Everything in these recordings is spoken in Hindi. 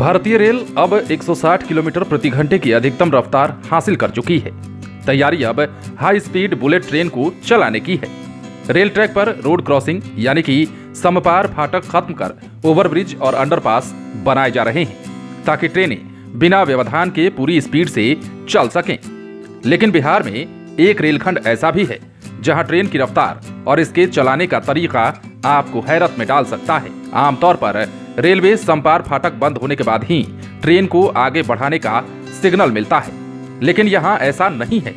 भारतीय रेल अब 160 किलोमीटर प्रति घंटे की अधिकतम रफ्तार हासिल कर चुकी है। तैयारी अब हाई स्पीड बुलेट ट्रेन को चलाने की है। रेल ट्रैक पर रोड क्रॉसिंग यानी कि समपार फाटक खत्म कर ओवरब्रिज और अंडरपास बनाए जा रहे हैं ताकि ट्रेनें बिना व्यवधान के पूरी स्पीड से चल सकें। लेकिन बिहार में एक रेलखंड ऐसा भी है जहां ट्रेन की रफ्तार और इसके चलाने का तरीका आपको हैरत में डाल सकता है। आमतौर पर रेलवे समपार फाटक बंद होने के बाद ही ट्रेन को आगे बढ़ाने का सिग्नल मिलता है, लेकिन यहाँ ऐसा नहीं है।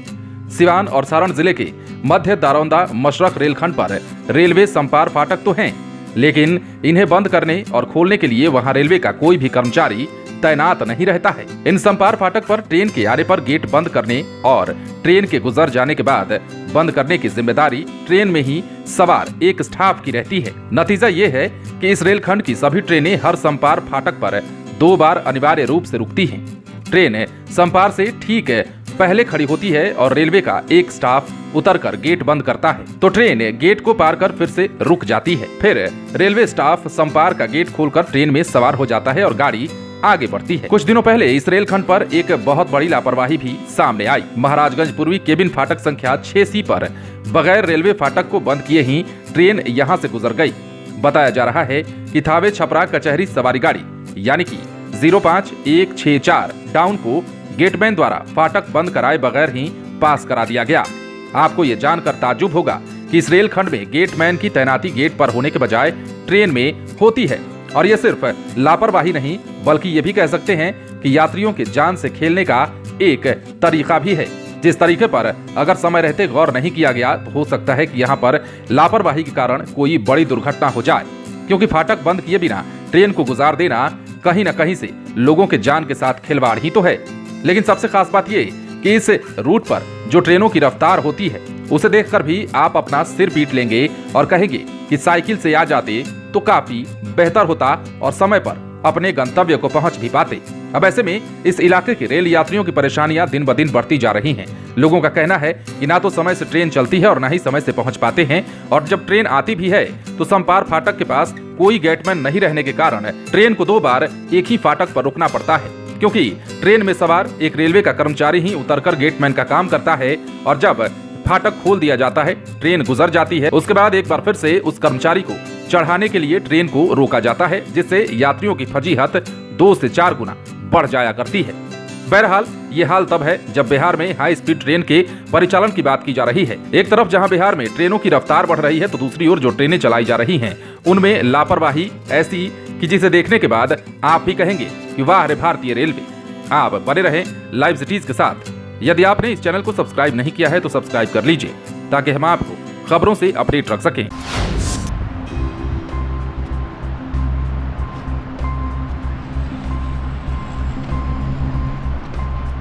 सिवान और सारण जिले के मध्य दारोंदा मशरक रेलखंड पर रेलवे समपार फाटक तो हैं, लेकिन इन्हें बंद करने और खोलने के लिए वहां रेलवे का कोई भी कर्मचारी तैनात नहीं रहता है। इन समपार फाटक पर ट्रेन के आने पर गेट बंद करने और ट्रेन के गुजर जाने के बाद बंद करने की जिम्मेदारी ट्रेन में ही सवार एक स्टाफ की रहती है। नतीजा ये है कि इस रेलखंड की सभी ट्रेनें हर समपार फाटक पर 2 बार अनिवार्य रूप से रुकती हैं। ट्रेन समपार से ठीक पहले खड़ी होती है और रेलवे का एक स्टाफ उतरकर गेट बंद करता है तो ट्रेन गेट को पार कर फिर से रुक जाती है। फिर रेलवे स्टाफ समपार का गेट खोलकर ट्रेन में सवार हो जाता है और गाड़ी आगे बढ़ती है। कुछ दिनों पहले इस रेलखंड पर एक बहुत बड़ी लापरवाही भी सामने आई। महाराजगंज पूर्वी केबिन फाटक संख्या 6C पर बगैर रेलवे फाटक को बंद किए ही ट्रेन यहां से गुजर गई। बताया जा रहा है कि थावे छपरा कचहरी सवारी गाड़ी यानी कि 05164 डाउन को गेटमैन द्वारा फाटक बंद कराए बगैर ही पास करा दिया गया। आपको ये जानकर ताज्जुब होगा कि इस रेलखंड में गेटमैन की तैनाती गेट पर होने के बजाय ट्रेन में होती है। और ये सिर्फ लापरवाही नहीं बल्कि ये भी कह सकते हैं कि यात्रियों के जान से खेलने का एक तरीका भी है, जिस तरीके पर अगर समय रहते गौर नहीं किया गया तो हो सकता है कि यहाँ पर लापरवाही के कारण कोई बड़ी दुर्घटना हो जाए, क्योंकि फाटक बंद किए बिना ट्रेन को गुजार देना कहीं न कहीं से लोगों के जान के साथ खिलवाड़ ही तो है। लेकिन सबसे खास बात ये कि इस रूट पर जो ट्रेनों की रफ्तार होती है उसे देखकर भी आप अपना सिर पीट लेंगे और कहेंगे कि साइकिल से आ जाते तो काफी बेहतर होता और समय पर अपने गंतव्य को पहुंच भी पाते। अब ऐसे में इस इलाके के रेल यात्रियों की परेशानियां दिन ब दिन बढ़ती जा रही हैं। लोगों का कहना है कि ना तो समय से ट्रेन चलती है और ना ही समय से पहुंच पाते हैं, और जब ट्रेन आती भी है तो समपार फाटक के पास कोई गेटमैन नहीं रहने के कारण ट्रेन को 2 बार एक ही फाटक पर रुकना पड़ता है, क्योंकि ट्रेन में सवार एक रेलवे का कर्मचारी ही उतरकर गेटमैन का काम करता है और जब फाटक खोल दिया जाता है ट्रेन गुजर जाती है, उसके बाद एक बार फिर से उस कर्मचारी को चढ़ाने के लिए ट्रेन को रोका जाता है, जिससे यात्रियों की फजीहत 2 से 4 गुना बढ़ जाया करती है। बहरहाल ये हाल तब है जब बिहार में हाई स्पीड ट्रेन के परिचालन की बात की जा रही है। एक तरफ जहां बिहार में ट्रेनों की रफ्तार बढ़ रही है तो दूसरी ओर जो ट्रेनें चलाई जा रही हैं उनमें लापरवाही ऐसी कि जिसे देखने के बाद आप भी कहेंगे कि वाह रे भारतीय रेलवे। आप बने रहें लाइव सिटीज के साथ। यदि आपने इस चैनल को सब्सक्राइब नहीं किया है तो सब्सक्राइब कर लीजिए ताकि हम आपको खबरों से अपडेट रख सकें।